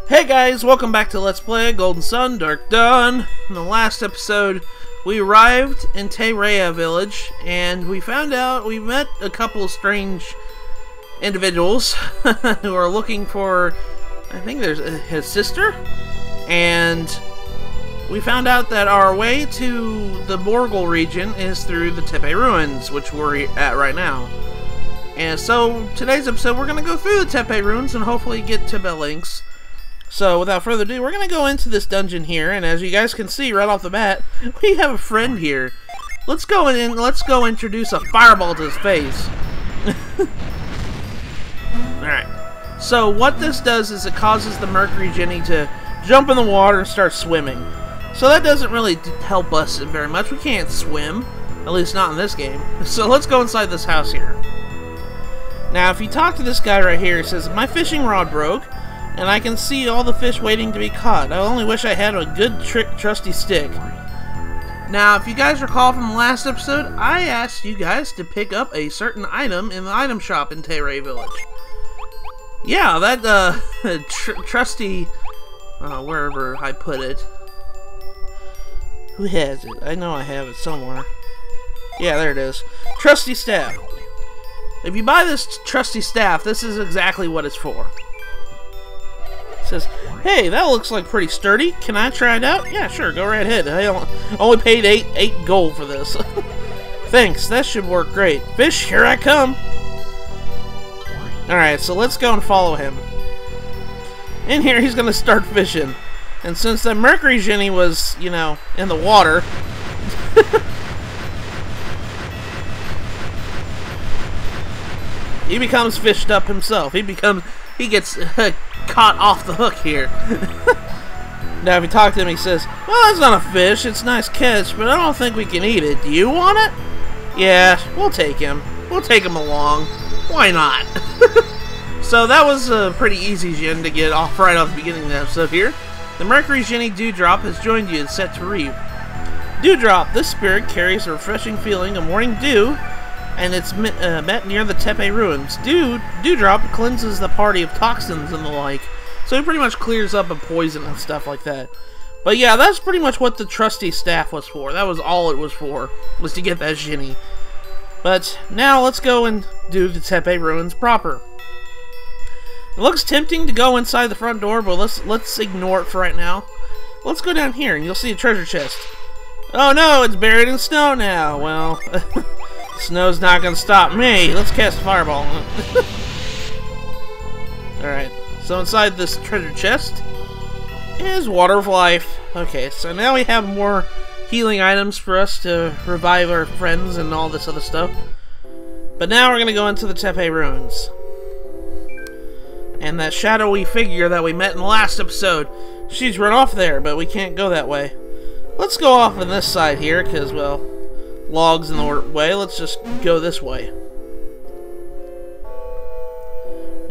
Hey guys, welcome back to Let's Play Golden Sun Dark Dawn. In the last episode, we arrived in Teppe Ruins village, and we met a couple of strange individuals who are looking for, I think there's his sister, and we found out that our way to the Morgal region is through the Teppe Ruins, which we're at right now. And so, today's episode, we're going to go through the Teppe Ruins and hopefully get to Links. So, without further ado, we're going to go into this dungeon here, and as you guys can see right off the bat, we have a friend here. Let's go in and let's go introduce a fireball to his face. Alright. So, what this does is it causes the Mercury Jenny to jump in the water and start swimming. So that doesn't really help us very much. We can't swim, at least not in this game. So let's go inside this house here. Now, if you talk to this guy right here, he says, "My fishing rod broke, and I can see all the fish waiting to be caught. I only wish I had a good trusty stick." Now, if you guys recall from the last episode, I asked you guys to pick up a certain item in the item shop in Teppe Ruins village. Yeah, that trusty, wherever I put it. Who has it? I know I have it somewhere. Yeah, there it is. Trusty staff. If you buy this trusty staff, this is exactly what it's for. It says, "Hey, that looks like pretty sturdy. Can I try it out?" "Yeah, sure, go right ahead. I only paid 8 gold for this." "Thanks, that should work great. Fish, here I come." Alright, so let's go and follow him. In here, he's gonna start fishing. And since the Mercury Jenny was, you know, in the water, he becomes fished up himself. He gets caught off the hook here. Now, if you talk to him, he says, "Well, that's not a fish. It's a nice catch, but I don't think we can eat it. Do you want it?" "Yeah, we'll take him. We'll take him along. Why not?" So that was a pretty easy gen to get off right off the beginning of the episode here. The Mercury Jenny Dewdrop has joined you and set to reap. Dewdrop, this spirit carries a refreshing feeling of morning dew, and it's met near the Teppe Ruins. Dewdrop cleanses the party of toxins and the like, so it pretty much clears up a poison and stuff like that. But yeah, that's pretty much what the trusty staff was for. That was all it was for, was to get that Jenny. But now let's go and do the Teppe Ruins proper. It looks tempting to go inside the front door, but let's ignore it for right now. Let's go down here and you'll see a treasure chest. Oh no, it's buried in snow now. Well, snow's not gonna stop me. Let's cast a fireball on it. Alright, so inside this treasure chest is Water of Life. Okay, so now we have more healing items for us to revive our friends and all this other stuff. But now we're gonna go into the Teppe Ruins. And that shadowy figure that we met in the last episode, she's run off there, but we can't go that way. Let's go off on this side here, because, well, logs in the way. Let's just go this way.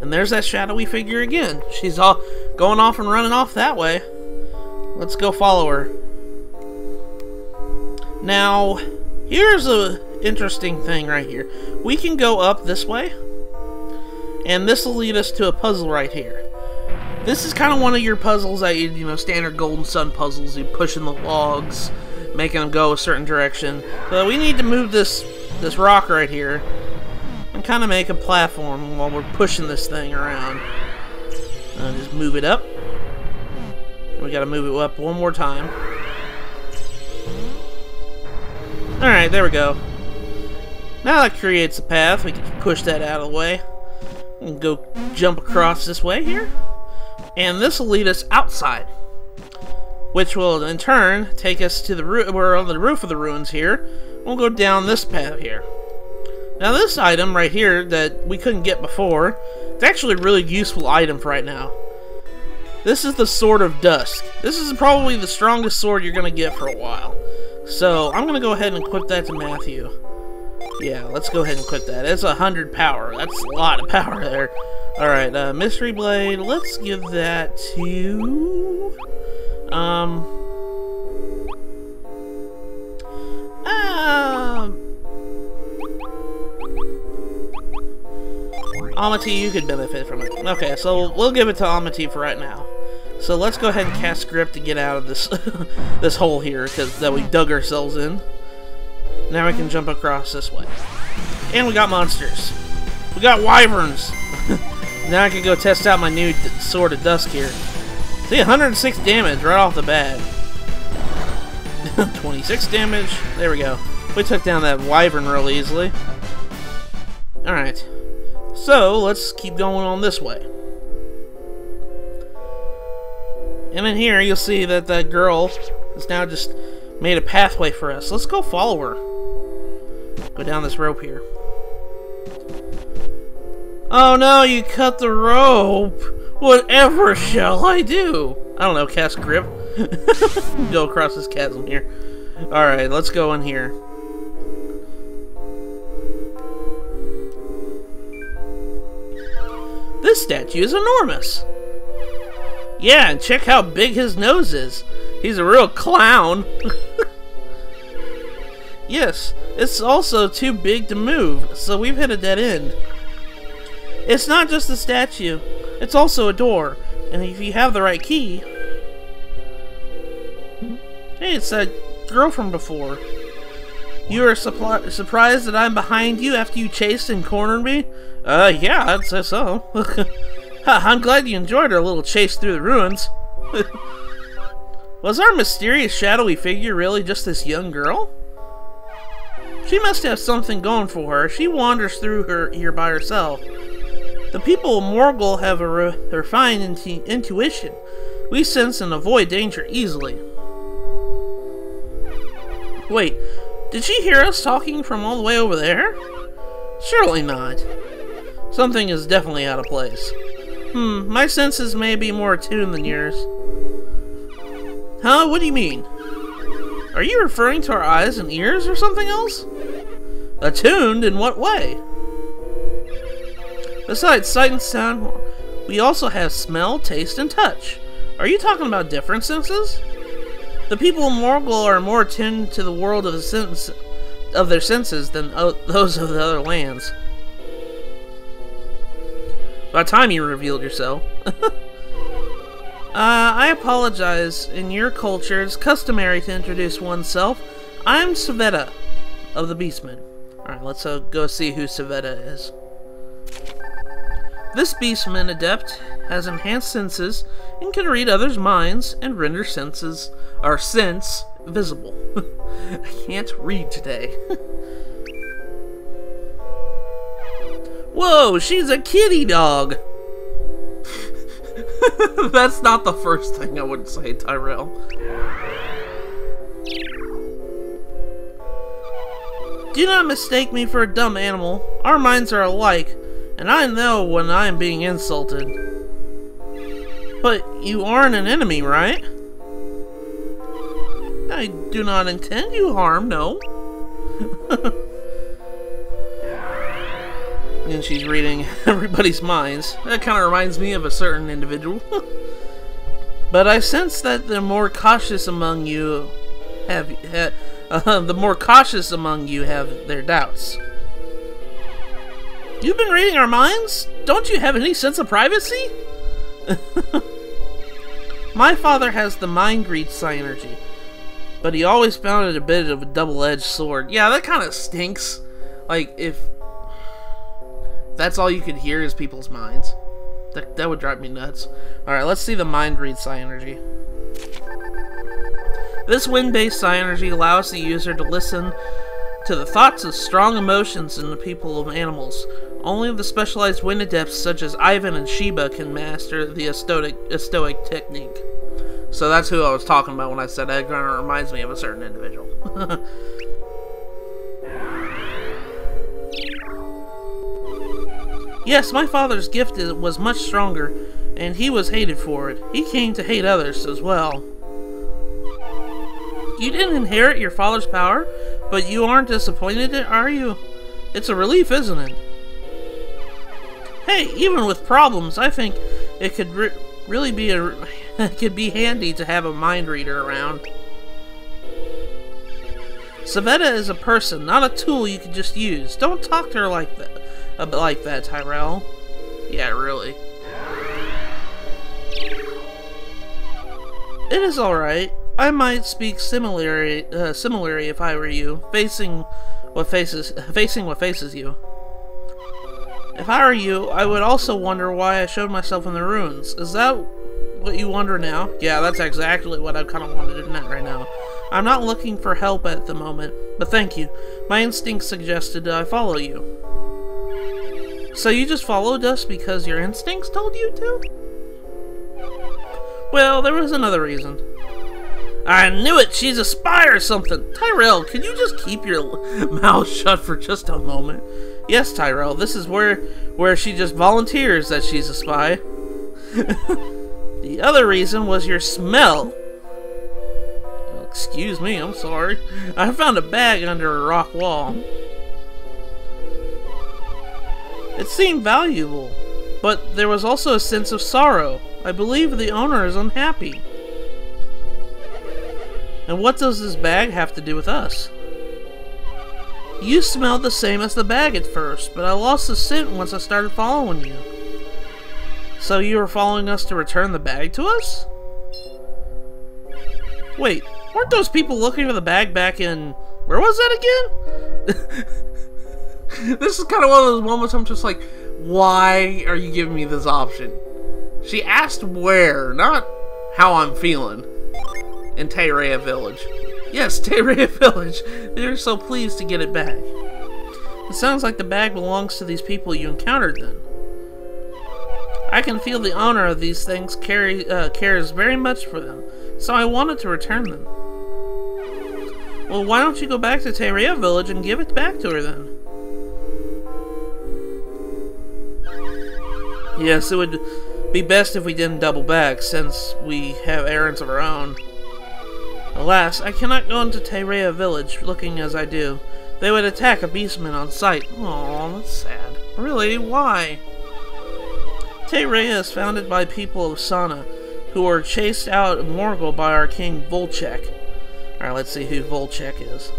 And there's that shadowy figure again. She's all going off and running off that way. Let's go follow her. Now, here's an interesting thing right here. We can go up this way, and this will lead us to a puzzle right here. This is kind of one of your puzzles that you know, standard Golden Sun puzzles. You pushing the logs, making them go a certain direction. But we need to move this rock right here and kind of make a platform while we're pushing this thing around. Just move it up. We got to move it up one more time. Alright, there we go. Now that creates a path. We can push that out of the way. And go jump across this way here. And this will lead us outside, which will in turn take us to the roof. We're on the roof of the ruins here. We'll go down this path here. Now this item right here that we couldn't get before, it's actually a really useful item for right now. This is the Sword of Dusk. This is probably the strongest sword you're going to get for a while. So I'm going to go ahead and equip that to Matthew. Yeah, let's go ahead and equip that. It's 100 power. That's a lot of power there. Alright, Mystery Blade. Let's give that to... Amity, you could benefit from it. Okay, so we'll give it to Amity for right now. So let's go ahead and cast Grip to get out of this this hole here that we dug ourselves in. Now we can jump across this way. And we got monsters. We got wyverns. Now I can go test out my new Sword of Dusk here. See, 106 damage right off the bat. 26 damage. There we go. We took down that wyvern real easily. Alright. So, let's keep going on this way. And in here, you'll see that that girl has now just made a pathway for us. Let's go follow her. Go down this rope here. Oh no, you cut the rope! Whatever shall I do? I don't know, cast Grip. Go across this chasm here. Alright, let's go in here. This statue is enormous. Yeah, and check how big his nose is. He's a real clown. Yes, it's also too big to move, so we've hit a dead end. It's not just a statue, it's also a door, and if you have the right key... Hey, it's that girl from before. You are surprised that I'm behind you after you chased and cornered me? Yeah, I'd say so. I'm glad you enjoyed our little chase through the ruins. Was our mysterious shadowy figure really just this young girl? She must have something going for her. She wanders through here by herself. The people of Morgal have a refined intuition. We sense and avoid danger easily. Wait, did she hear us talking from all the way over there? Surely not. Something is definitely out of place. My senses may be more attuned than yours. Huh? What do you mean? Are you referring to our eyes and ears or something else? Attuned in what way? Besides sight and sound, we also have smell, taste, and touch. Are you talking about different senses? The people of Morgal are more attuned to the world of their senses than those of the other lands. By the time you revealed yourself. I apologize. In your culture, it's customary to introduce oneself. I'm Sveta of the Beastmen. Alright, let's go see who Sveta is. This Beastman adept has enhanced senses and can read others' minds and render sense visible. I can't read today. Whoa, she's a kitty dog! That's not the first thing I would say, Tyrell. Do not mistake me for a dumb animal. Our minds are alike, and I know when I am being insulted. But you aren't an enemy, right? I do not intend you harm, no. And she's reading everybody's minds. That kind of reminds me of a certain individual. But I sense that the more cautious among you have their doubts. You've been reading our minds? Don't you have any sense of privacy? My father has the mind read synergy, but he always found it a bit of a double-edged sword. Yeah, that kind of stinks. Like, if that's all you could hear is people's minds. That would drive me nuts. Alright, let's see the mind read synergy. This wind-based synergy allows the user to listen to the thoughts of strong emotions in the people of animals. Only the specialized wind adepts such as Ivan and Sheba can master the stoic technique. So that's who I was talking about when I said that kind of reminds me of a certain individual. Yes, my father's gift was much stronger, and he was hated for it. He came to hate others as well. You didn't inherit your father's power, but you aren't disappointed, are you? It's a relief, isn't it? Hey, even with problems, I think it could really be it could be handy to have a mind reader around. Sveta is a person, not a tool you can just use. Don't talk to her like that, Tyrell. Yeah, really. It is alright. I might speak similarly if I were you, facing what faces you. If I were you, I would also wonder why I showed myself in the ruins. Is that what you wonder now? Yeah, that's exactly what I kind of wanted to know right now. I'm not looking for help at the moment, but thank you. My instinct suggested I follow you. So you just followed us because your instincts told you to? Well, there was another reason. I knew it! She's a spy or something! Tyrell, can you just keep your mouth shut for just a moment? Yes, Tyrell, this is where she just volunteers that she's a spy. The other reason was your smell. Well, excuse me, I'm sorry. I found a bag under a rock wall. It seemed valuable, but there was also a sense of sorrow. I believe the owner is unhappy. And what does this bag have to do with us? You smelled the same as the bag at first, but I lost the scent once I started following you. So you were following us to return the bag to us? Wait, weren't those people looking for the bag back in... Where was that again? This is kind of one of those moments I'm just like, why are you giving me this option? She asked where, not how I'm feeling. In Teppe Village. Yes, Teppe Village. They're so pleased to get it back. It sounds like the bag belongs to these people you encountered then. I can feel the owner of these things cares very much for them, so I wanted to return them. Well, why don't you go back to Teppe Village and give it back to her then? Yes, it would be best if we didn't double back, since we have errands of our own. Alas, I cannot go into Teppe Village looking as I do. They would attack a beastman on sight. Aw, that's sad. Really? Why? Teppe is founded by people of Sana, who were chased out of Morgal by our king Volchek. Alright, let's see who Volchek is.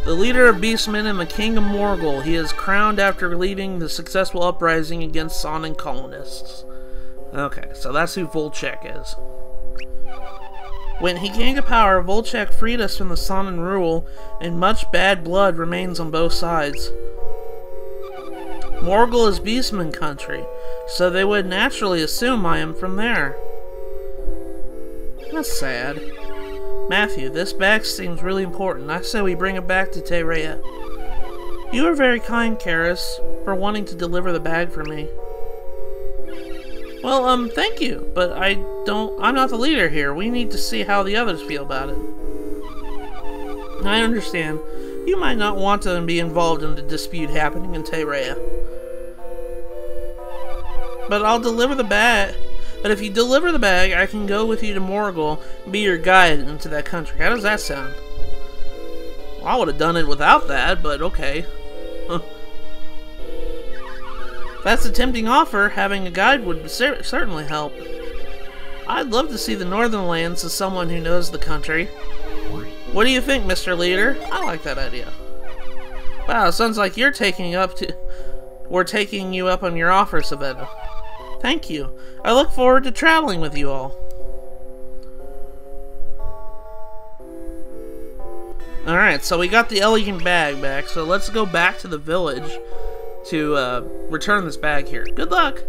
The leader of beastmen and the king of Morgal. He is crowned after leading the successful uprising against Sanan colonists. Okay, so that's who Volchek is. When he came to power, Volchek freed us from the Sanan rule, and much bad blood remains on both sides. Morgal is beastman country, so they would naturally assume I am from there. That's sad. Matthew, this bag seems really important. I say we bring it back to Teppe. You are very kind, Karis, for wanting to deliver the bag for me. Well, thank you, but I'm not the leader here. We need to see how the others feel about it. I understand. You might not want to be involved in the dispute happening in Teppe. But I'll deliver the bag. But if you deliver the bag, I can go with you to Morgal and be your guide into that country. How does that sound? Well, I would have done it without that, but okay. That's a tempting offer. Having a guide would certainly help. I'd love to see the Northern Lands as someone who knows the country. What do you think, Mr. Leader? I like that idea. Wow, sounds like we're taking you up on your offer, Sveta. Thank you. I look forward to traveling with you all. Alright, so we got the elegant bag back, so let's go back to the village to return this bag here. Good luck!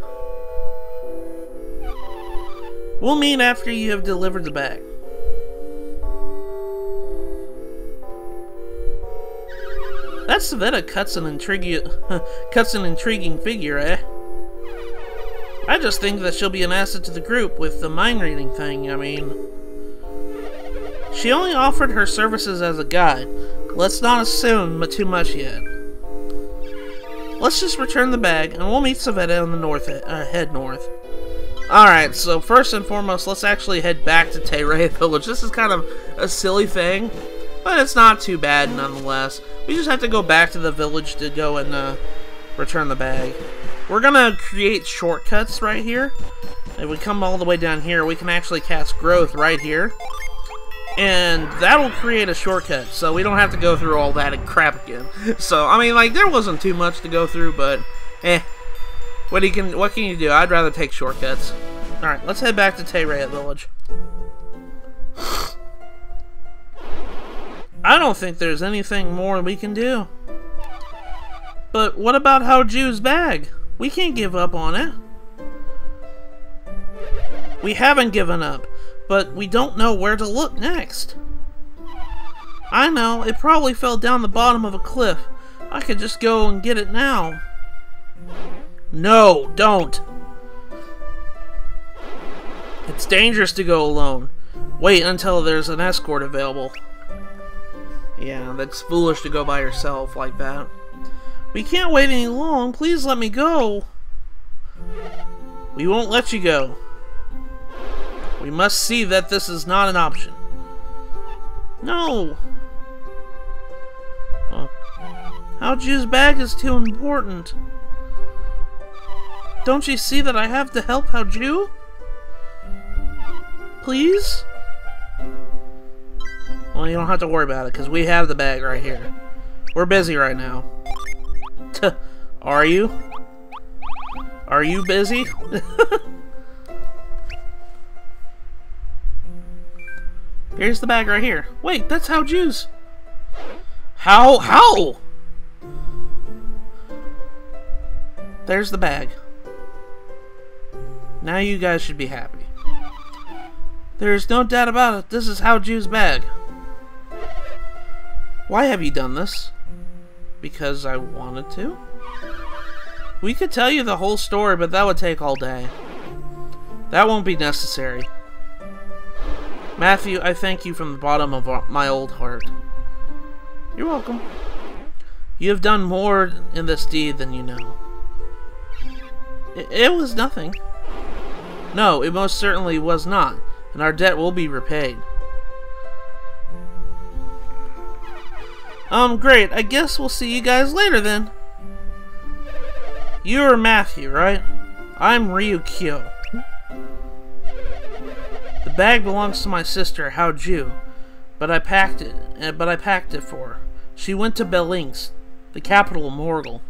We'll meet after you have delivered the bag. That Sveta cuts an intriguing figure, eh? I just think that she'll be an asset to the group with the mind reading thing, I mean. She only offered her services as a guide. Let's not assume too much yet. Let's just return the bag, and we'll meet Sveta on the head north. Alright, so first and foremost, let's actually head back to Teppe Village. This is kind of a silly thing, but it's not too bad nonetheless. We just have to go back to the village to go and return the bag. We're gonna create shortcuts right here. If we come all the way down here, we can actually cast growth right here. And that'll create a shortcut, so we don't have to go through all that crap again. So, I mean, like, there wasn't too much to go through, but, what can you do? I'd rather take shortcuts. Alright, let's head back to Teppe Village. I don't think there's anything more we can do. But what about Haoju's bag? We can't give up on it. We haven't given up, but we don't know where to look next. I know, it probably fell down the bottom of a cliff. I could just go and get it now. No, don't. It's dangerous to go alone. Wait until there's an escort available. Yeah, that's foolish to go by yourself like that. We can't wait any long. Please let me go. We won't let you go. We must see that this is not an option. No. Oh. Haoju's bag is too important. Don't you see that I have to help Haoju? Please? Well, you don't have to worry about it, because we have the bag right here. We're busy right now. Are you? Are you busy? Here's the bag right here. Wait, that's Haoju's. How? There's the bag. Now you guys should be happy. There's no doubt about it. This is Haoju's bag. Why have you done this? Because I wanted to? We could tell you the whole story, but that would take all day. That won't be necessary. Matthew, I thank you from the bottom of my old heart. You're welcome. You have done more in this deed than you know. It was nothing. No, it most certainly was not, and our debt will be repaid. Great. I guess we'll see you guys later then. You're Matthew, right? I'm Ryukyo. The bag belongs to my sister, Haoju, but I packed it for her. She went to Belinx, the capital of Morgal.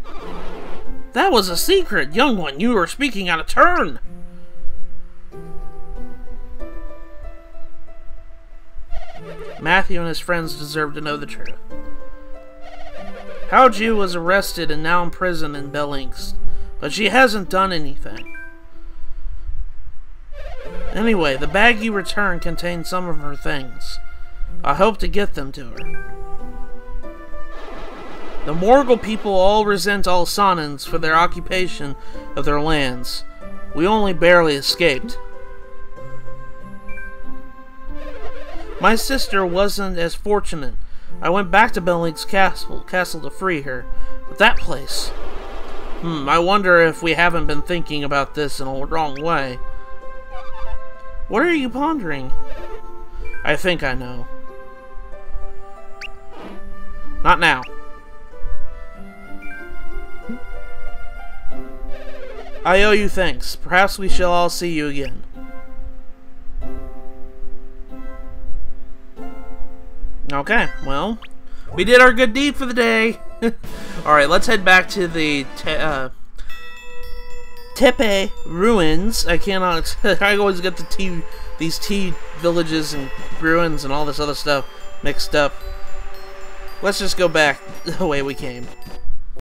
That was a secret, young one. You were speaking out of turn. Matthew and his friends deserve to know the truth. Haoju was arrested and now imprisoned in Belinx, but she hasn't done anything. Anyway, the bag you returned contains some of her things. I hope to get them to her. The Morgal people all resent all Sonins for their occupation of their lands. We only barely escaped. My sister wasn't as fortunate. I went back to Belinx castle to free her. But that place... I wonder if we haven't been thinking about this in a wrong way. What are you pondering? I think I know. Not now. I owe you thanks. Perhaps we shall all see you again. Okay, well, we did our good deed for the day. Alright, let's head back to the Teppe Ruins. I always get these tea villages and ruins and all this other stuff mixed up. Let's just go back the way we came.